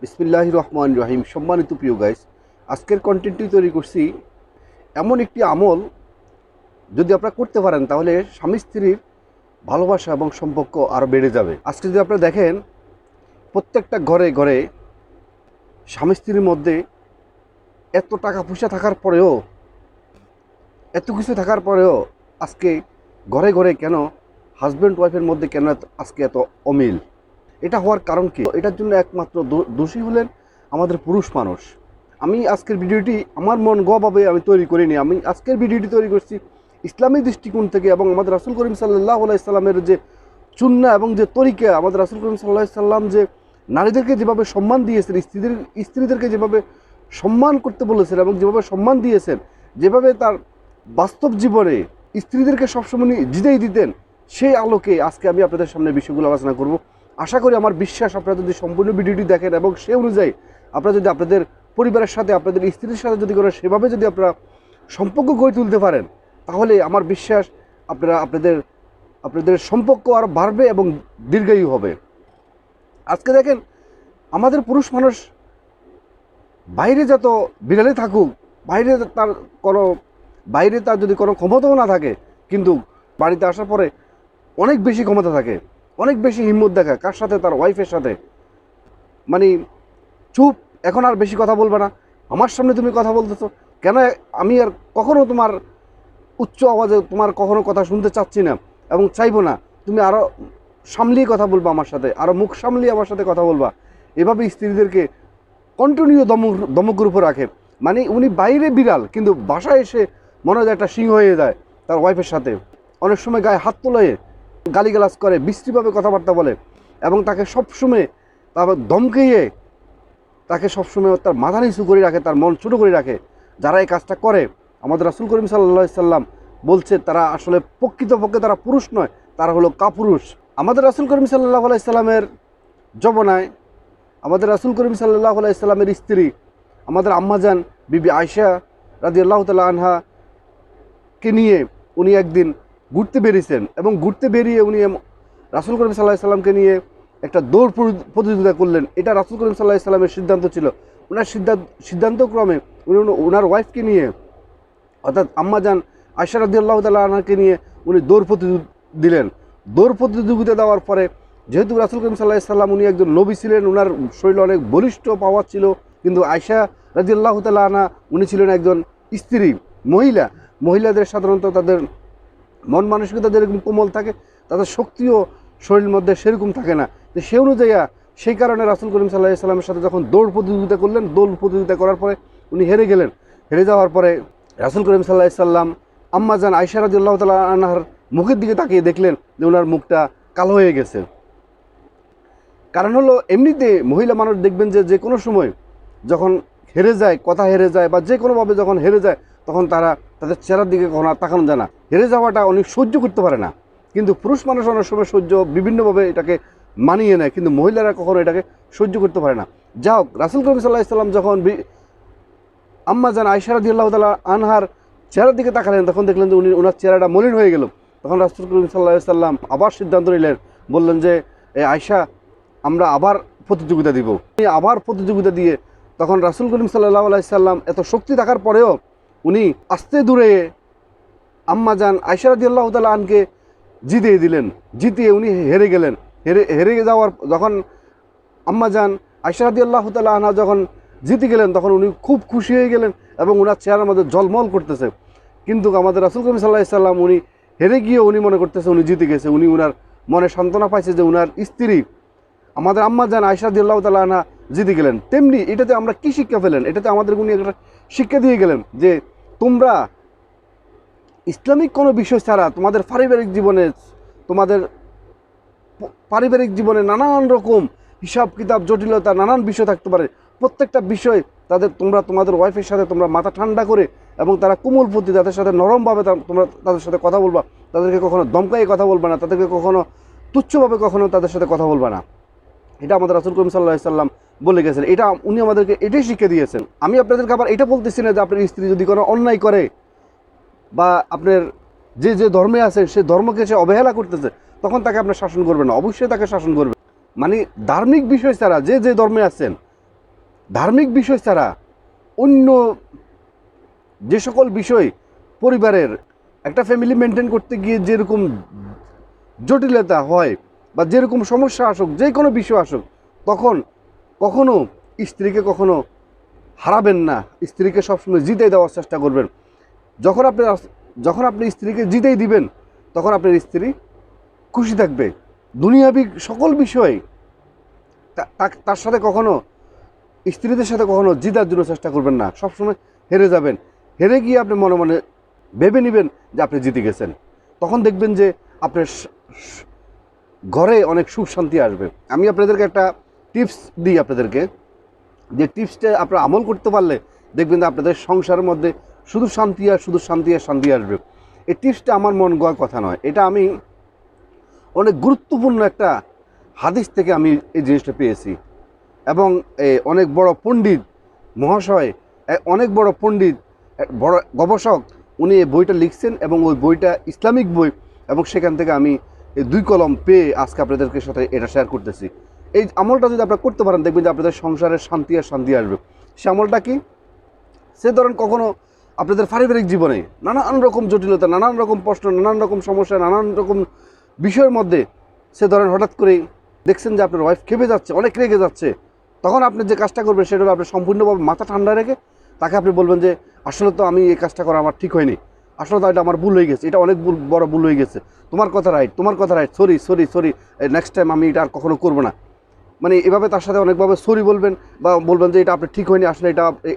বিসমিল্লাহির রহমানির রহিম। সম্মানিত প্রিয় গাইস, আজকের কন্টেন্টটি তৈরি করছি এমন একটি আমল, যদি আপনারা করতে পারেন তাহলে স্বামী স্ত্রীর ভালোবাসা এবং সম্পর্ক আরও বেড়ে যাবে। আজকে যদি আপনারা দেখেন, প্রত্যেকটা ঘরে ঘরে স্বামী স্ত্রীর মধ্যে এত টাকা পয়সা থাকার পরেও, এত কিছু থাকার পরেও আজকে ঘরে ঘরে কেন হাজব্যান্ড ওয়াইফের মধ্যে কেন আজকে এত অমিল? এটা হওয়ার কারণ কি? এটার জন্য একমাত্র দোষী হলেন আমাদের পুরুষ মানুষ। আমি আজকের ভিডিওটি আমার মন গভাবে আমি তৈরি করিনি। আমি আজকের ভিডিওটি তৈরি করছি ইসলামী দৃষ্টিকোণ থেকে, এবং আমাদের রাসূল করিম সাল্লাল্লাহু আলাইহি সাল্লামের যে সুন্নাহ এবং যে তরিকা, আমাদের রাসূল করিম সাল্লাল্লাহু আলাইহি সাল্লাম যে নারীদেরকে যেভাবে সম্মান দিয়েছেন, স্ত্রীদেরকে যেভাবে সম্মান করতে বলেছেন এবং যেভাবে সম্মান দিয়েছেন, যেভাবে তার বাস্তব জীবনে স্ত্রীদেরকে সবসময় জিতেই দিতেন, সেই আলোকে আজকে আমি আপনাদের সামনে বিষয়গুলো আলোচনা করব। আশা করি, আমার বিশ্বাস, আপনারা যদি সম্পূর্ণ ভিডিওটি দেখেন এবং সে অনুযায়ী আপনারা যদি আপনাদের পরিবারের সাথে, আপনাদের স্ত্রীর সাথে যদি করেন, সেভাবে যদি আপনারা সম্পর্ক গড়ে তুলতে পারেন, তাহলে আমার বিশ্বাস আপনাদের সম্পর্ক আরও বাড়বে এবং দীর্ঘায়ু হবে। আজকে দেখেন, আমাদের পুরুষ মানুষ বাইরে যত বিড়ালে থাকুক, বাইরে তার যদি কোনো ক্ষমতাও না থাকে, কিন্তু বাড়িতে আসার পরে অনেক বেশি ক্ষমতা থাকে, অনেক বেশি হিম্মত দেখায়। কার সাথে? তার ওয়াইফের সাথে। মানে চুপ, এখন আর বেশি কথা বলবে না, আমার সামনে তুমি কথা বলতেছো কেন? আমি আর কখনো তোমার উচ্চ আওয়াজে তোমার কখনো কথা শুনতে চাচ্ছি না এবং চাইবো না। তুমি আরও সামলিয়ে কথা বলবা আমার সাথে, আরও মুখ সামলিয়ে আমার সাথে কথা বলবা। এভাবে স্ত্রীদেরকে কন্টিনিউ দমকের উপর রাখে। মানে উনি বাইরে বিড়াল, কিন্তু বাসায় এসে মনে হয় একটা সিংহ হয়ে যায় তার ওয়াইফের সাথে। অনেক সময় গায়ে হাত তোলে, গালিগালাজ করে, বিশ্রীভাবে কথাবার্তা বলে, এবং তাকে সবসময় তারপর ধমকিয়ে তাকে সবসময় তার মাথা নিচু করে রাখে, তার মন ছোটো করে রাখে। যারা এই কাজটা করে, আমাদের রাসূল করিম সাল্লাল্লাহু আলাইহি সাল্লাম বলছে তারা আসলে প্রকৃতপক্ষে তারা পুরুষ নয়, তারা হলো কাপুরুষ। আমাদের রাসূল করিম সাল্লাল্লাহু আলাইহি সাল্লামের জমানায় আমাদের রাসূল করিম সাল্লাল্লাহু আলাইহি সাল্লামের স্ত্রী আমাদের আম্মাজান বিবি আয়েশা রাদিয়াল্লাহু তাআলা আনহাকে নিয়ে উনি একদিন ঘুরতে বেরিয়েছেন, এবং ঘুরতে বেরিয়ে উনি রাসূল করিম সাল্লাল্লাহু আলাইহি সাল্লামকে নিয়ে একটা দৌড় প্রতিযোগিতা করলেন। এটা রাসূল করিম সাল্লাল্লাহু আলাইহি সাল্লামের সিদ্ধান্ত ছিল। ওনার সিদ্ধান্তক্রমে উনি ওনার ওয়াইফকে নিয়ে, অর্থাৎ আম্মাজান আয়েশা রাদিয়াল্লাহু তাআলা আনহাকে নিয়ে উনি দৌড় প্রতিযোগিতা দিলেন। দৌড় প্রতিযোগিতা দেওয়ার পরে, যেহেতু রাসূল করিম সাল্লাল্লাহু আলাইহি সাল্লাম উনি একজন নবী ছিলেন, ওনার শরীরে অনেক বলিষ্ঠ পাওয়ার ছিল, কিন্তু আয়েশা রাদিয়াল্লাহু তাআলা আনহা উনি ছিলেন একজন স্ত্রী, মহিলাদের সাধারণত তাদের মন মানসিকতা যেরকম কোমল থাকে, তাদের শক্তিও শরীরের মধ্যে সেরকম থাকে না। তো সে অনুযায়ী সেই কারণে রাসূল করিম সাল্লাল্লাহু আলাইহি সাল্লামের সাথে যখন দৌড় প্রতিযোগিতা করলেন, দৌড় প্রতিযোগিতা করার পরে উনি হেরে গেলেন। হেরে যাওয়ার পরে রাসূল করিম সাল্লাল্লাহু আলাইহি সাল্লাম আম্মাজান আয়েশা রাদিয়াল্লাহু তাআলা আনহার মুখের দিকে তাকিয়ে দেখলেন যে ওনার মুখটা কালো হয়ে গেছে। কারণ হলো, এমনিতে মহিলা মানুষ দেখবেন যে কোনো সময় যখন হেরে যায়, কথা হেরে যায়, বা যে কোনোভাবে যখন হেরে যায়, তখন তারা তাদের চেহারার দিকে কখনো তাকানো যায় না। হেরে যাওয়াটা অনেক সহ্য করতে পারে না। কিন্তু পুরুষ মানুষ অনেক সময় বিভিন্নভাবে এটাকে মানিয়ে নেয়, কিন্তু মহিলারা কখনো এটাকে সহ্য করতে পারে না। যা হোক, রাসূল করিম সাল্লাল্লাহু আলাইহি সাল্লাম যখন আম্মাজান আয়েশা রাদিয়াল্লাহু তাআলা আনহার চেহারার দিকে তাকালেন, তখন দেখলেন যে ওনার চেহারাটা মলিন হয়ে গেল। তখন রাসূল করিম সাল্লাল্লাহু আলাইহি সাল্লাম আবার সিদ্ধান্ত নিলেন, বললেন যে আয়েশা, আমরা আবার প্রতিযোগিতা দিব। আবার প্রতিযোগিতা দিয়ে তখন রাসূল করিম সাল্লাল্লাহু আলাইহি সাল্লাম এত শক্তি থাকার পরেও উনি আস্তে দূরে আম্মাজান আয়েশা রাদিয়াল্লাহু তাআলা আনহাকে জিতিয়ে দিলেন। জিতিয়ে উনি হেরে গেলেন। হেরে যাওয়ার যখন আম্মাজান আয়েশা রাদিয়াল্লাহু তাআলা আনহা যখন জিতে গেলেন, তখন উনি খুব খুশি হয়ে গেলেন এবং ওনার চেহারার মধ্যে ঝলমল করতেছে। কিন্তু আমাদের রাসূল করিম সাল্লাল্লাহু আলাইহি সাল্লাম উনি হেরে গিয়ে উনি মনে করতেছে উনি জিতে গেছে। উনি ওনার মনে সান্ত্বনা পাইছে যে ওনার স্ত্রী আমাদের আম্মাজান আয়েশা রাদিয়াল্লাহু তাআলা আনহা জিতে গেলেন। তেমনি এটাতে আমরা কি শিক্ষা পেলেন? এটাতে আমাদের উনি একটা শিক্ষা দিয়ে গেলেন যে তোমরা ইসলামিক কোনো বিষয় ছাড়া তোমাদের পারিবারিক জীবনে নানান রকম হিসাব কিতাব, জটিলতা, নানান বিষয় থাকতে পারে। প্রত্যেকটা বিষয় তোমরা তোমাদের ওয়াইফের সাথে তোমরা মাথা ঠান্ডা করে, এবং তারা কোমল প্রতি তাদের সাথে নরমভাবে তোমরা তাদের সাথে কথা বলবা। তাদেরকে কখনো ধমকাইয়ে কথা বলবা না, তাদেরকে কখনো তুচ্ছভাবে কখনো তাদের সাথে কথা বলবা না। এটা আমাদের রাসূল করিম সাল্লাল্লাহু আলাইহি সাল্লাম বলে গেছেন। এটা উনি আমাদেরকে এটাই শিক্ষা দিয়েছেন। আমি আপনাদেরকে আবার এটা বলতেছি না যে আপনার স্ত্রী যদি কোনো অন্যায় করে, বা আপনার যে ধর্মে আছে সে ধর্মকে সে অবহেলা করতেছে, তখন তাকে আপনার শাসন করবেন না। অবশ্যই তাকে শাসন করবেন। মানে ধার্মিক বিষয় ছাড়া যে ধর্মে আছেন ধার্মিক বিষয় ছাড়া অন্য যে সকল বিষয় পরিবারের একটা ফ্যামিলি মেনটেন করতে গিয়ে যেরকম জটিলতা হয় বা যেরকম সমস্যা আসুক, যে কোনো বিষয় আসুক, তখন কখনো স্ত্রীকে কখনো হারাবেন না, স্ত্রীকে সবসময় জিতেই দেওয়ার চেষ্টা করবেন। যখন আপনি স্ত্রীকে জিতেই দিবেন, তখন আপনার স্ত্রী খুশি থাকবে। দুনিয়াবি সকল বিষয় তার সাথে কখনো, স্ত্রীদের সাথে কখনো জিতার জন্য চেষ্টা করবেন না, সবসময় হেরে যাবেন। হেরে গিয়ে আপনি মনে মনে ভেবে নেবেন যে আপনি জিতে গেছেন। তখন দেখবেন যে আপনার ঘরে অনেক সুখ শান্তি আসবে। আমি আপনাদেরকে একটা টিপস দিই আপনাদেরকে, যে টিপসটা আপনারা আমল করতে পারলে দেখবেন যে আপনাদের সংসারের মধ্যে শুধু শান্তি আর শুধু শান্তি আর শান্তি আসবে। এই টিপসটা আমার মন গড়া কথা নয়, এটা আমি অনেক গুরুত্বপূর্ণ একটা হাদিস থেকে আমি এই জিনিসটা পেয়েছি। এবং অনেক বড় পণ্ডিত মহাশয়, অনেক বড় পণ্ডিত, বড় গবেষক, উনি এই বইটা লিখছেন এবং ওই বইটা ইসলামিক বই, এবং সেখান থেকে আমি এই 2 কলম পেয়ে আজকে আপনাদেরকে সাথে এটা শেয়ার করতেছি। এই আমলটা যদি আপনারা করতে পারেন, দেখবেন যে আপনাদের সংসারের শান্তি আর শান্তি আসবে। সে আমলটা কি? সে ধরেন কখনো আপনাদের পারিবারিক জীবনে নানান রকম জটিলতা, নানান রকম প্রশ্ন, নানান রকম সমস্যা, নানান রকম বিষয়ের মধ্যে সে ধরেন হঠাৎ করেই দেখছেন যে আপনার ওয়াইফ খেপে যাচ্ছে, অনেক রেগে যাচ্ছে। তখন আপনি যে কাজটা করবেন সেটা হলো আপনি সম্পূর্ণভাবে মাথা ঠান্ডা রেখে তাকে আপনি বলবেন যে আসলে তো আমি এই কাজটা করা আমার ঠিক হয়নি, আসলে তো এটা আমার ভুল হয়ে গেছে, এটা অনেক বড় ভুল হয়ে গেছে, তোমার কথা রাইট, তোমার কথা right, sorry sorry sorry, next time আমি এটা আর কখনো করবো না। মানে এভাবে তার সাথে অনেকভাবে সরি বলবেন, বা বলবেন যে এটা আপনি ঠিক হয়নি, আসলে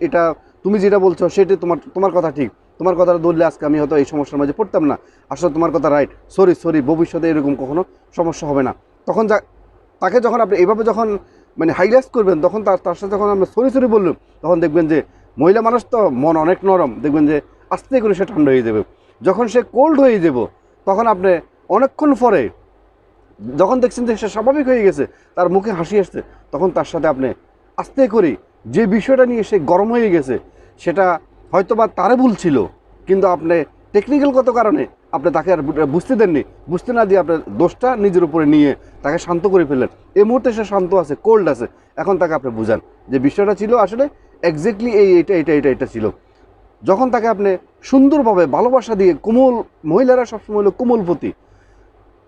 এটা তুমি যেটা বলছো সেটা তোমার কথা ঠিক, তোমার কথাটা ধরলে আজকে আমি হয়তো এই সমস্যার মাঝে পড়তাম না, আসলে তোমার কথা রাইট, সরি সরি, ভবিষ্যতে এরকম কখনো সমস্যা হবে না। তখন তাকে যখন আপনি এইভাবে যখন মানে হাইলাইট করবেন, তখন তার সাথে যখন আমরা সরি সরি বললাম, তখন দেখবেন যে মহিলা মানুষ তো মন অনেক নরম, দেখবেন যে আস্তে করে সে ঠান্ডা হয়ে যাবে। যখন সে কোল্ড হয়ে যাব, তখন আপনি অনেকক্ষণ পরে যখন দেখছেন যে সে স্বাভাবিক হয়ে গেছে, তার মুখে হাসি আসছে, তখন তার সাথে আপনি আস্তে করে যে বিষয়টা নিয়ে সে গরম হয়ে গেছে, সেটা হয়তো বা তারে ভুল ছিল, কিন্তু আপনি টেকনিক্যাল কত কারণে আপনি তাকে আর বুঝতে দেননি, বুঝতে না দিয়ে আপনার দোষটা নিজের উপরে নিয়ে তাকে শান্ত করে ফেললেন। এই মুহূর্তে সে শান্ত আছে, কোল্ড আছে, এখন তাকে আপনি বুঝান যে বিষয়টা ছিল আসলে এক্স্যাক্টলি এটা ছিল। যখন তাকে আপনি সুন্দরভাবে ভালোবাসা দিয়ে, কোমল, মহিলারা সবসময় হলো কোমলপতি,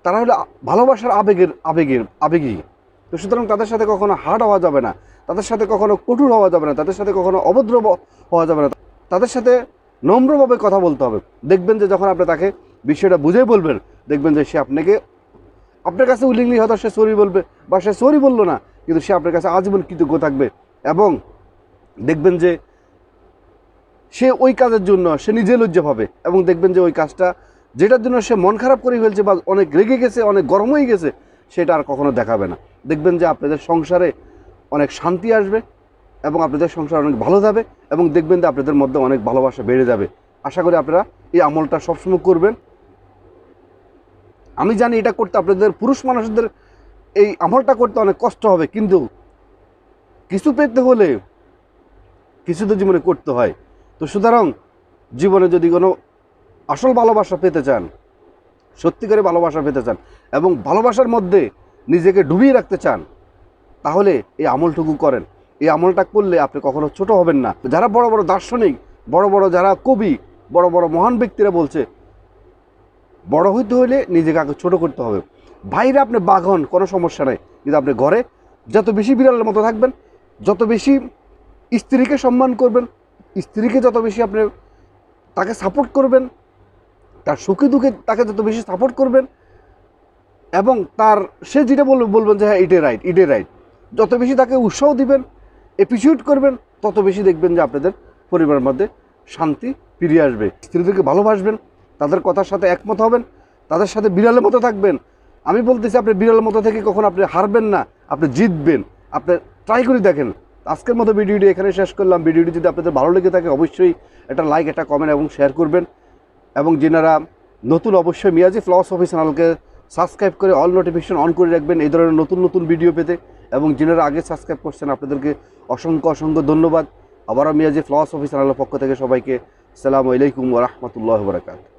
তারা হলো ভালোবাসার আবেগী। তো সুতরাং তাদের সাথে কখনো হার্ড হওয়া যাবে না, তাদের সাথে কখনো কঠোর হওয়া যাবে না, তাদের সাথে কখনো অভদ্র হওয়া যাবে না, তাদের সাথে নম্রভাবে কথা বলতে হবে। দেখবেন যে যখন আপনি তাকে বিষয়টা বুঝে বলবেন, দেখবেন যে সে আপনার কাছে উইলিংলি হয়তো সে সরি বলবে, বা সে সরি বললো না, কিন্তু সে আপনার কাছে আজীবন কৃতজ্ঞ থাকবে। এবং দেখবেন যে সে ওই কাজের জন্য সে নিজে লজ্জা পাবে, এবং দেখবেন যে ওই কাজটা যেটার জন্য সে মন খারাপ করে ফেলছে বা অনেক রেগে গেছে, অনেক গরম হয়ে গেছে, সেটা আর কখনো দেখাবে না। দেখবেন যে আপনাদের সংসারে অনেক শান্তি আসবে এবং আপনাদের সংসার অনেক ভালো যাবে, এবং দেখবেন যে আপনাদের মধ্যে অনেক ভালোবাসা বেড়ে যাবে। আশা করি আপনারা এই আমলটা সবসময় করবেন। আমি জানি এটা করতে আপনাদের পুরুষ মানুষদের এই আমলটা করতে অনেক কষ্ট হবে, কিন্তু কিছু পেতে হলে কিছু তো জীবনে করতে হয়। তো সুতরাং জীবনে যদি কোনো আসল ভালোবাসা পেতে চান, সত্যিকারের ভালোবাসা পেতে চান, এবং ভালোবাসার মধ্যে নিজেকে ডুবিয়ে রাখতে চান, তাহলে এই আমলটুকু করেন। এই আমলটা করলে আপনি কখনো ছোট হবেন না। যারা বড় বড় দার্শনিক, বড় বড় যারা কবি, বড় বড় মহান ব্যক্তিরা বলছে, বড় হইতে হলে নিজেকে আগে ছোটো করতে হবে। বাইরে আপনি বাঘ হন, কোনো সমস্যা নেই, কিন্তু আপনি ঘরে যত বেশি বিড়ালের মতো থাকবেন, যত বেশি স্ত্রীকে সম্মান করবেন, স্ত্রীকে যত বেশি আপনি তাকে সাপোর্ট করবেন, তার সুখে দুঃখে তাকে যত বেশি সাপোর্ট করবেন, এবং সে যেটা বলবেন যে হ্যাঁ এটাই রাইট, যত বেশি তাকে উৎসাহ দিবেন, অ্যাপ্রিসিয়েট করবেন, তত বেশি দেখবেন যে আপনাদের পরিবারের মধ্যে শান্তি ফিরে আসবে। স্ত্রীদেরকে ভালোবাসবেন, তাদের কথার সাথে একমত হবেন, তাদের সাথে বিড়ালের মতো থাকবেন। আমি বলতেছি আপনি বিড়ালের মতো থেকে কখন আপনি হারবেন না, আপনি জিতবেন। আপনি ট্রাই করে দেখেন। আজকের মতো ভিডিওটি এখানে শেষ করলাম। ভিডিওটি যদি আপনাদের ভালো লেগে থাকে অবশ্যই একটা লাইক, একটা কমেন্ট এবং শেয়ার করবেন। এবং যারা নতুন, অবশ্যই মিয়াজি ফিলসফি চ্যানেলকে সাবস্ক্রাইব করে অল নোটিফিকেশন অন করে রাখবেন এই ধরনের নতুন নতুন ভিডিও পেতে। এবং যারা আগে সাবস্ক্রাইব করছেন আপনাদেরকে অসংখ্য ধন্যবাদ। আবারও মিয়াজি ফিলসফি চ্যানেলের পক্ষ থেকে সবাইকে আসসালামু আলাইকুম ওয়া রাহমাতুল্লাহি ওয়া বারাকাতুহু।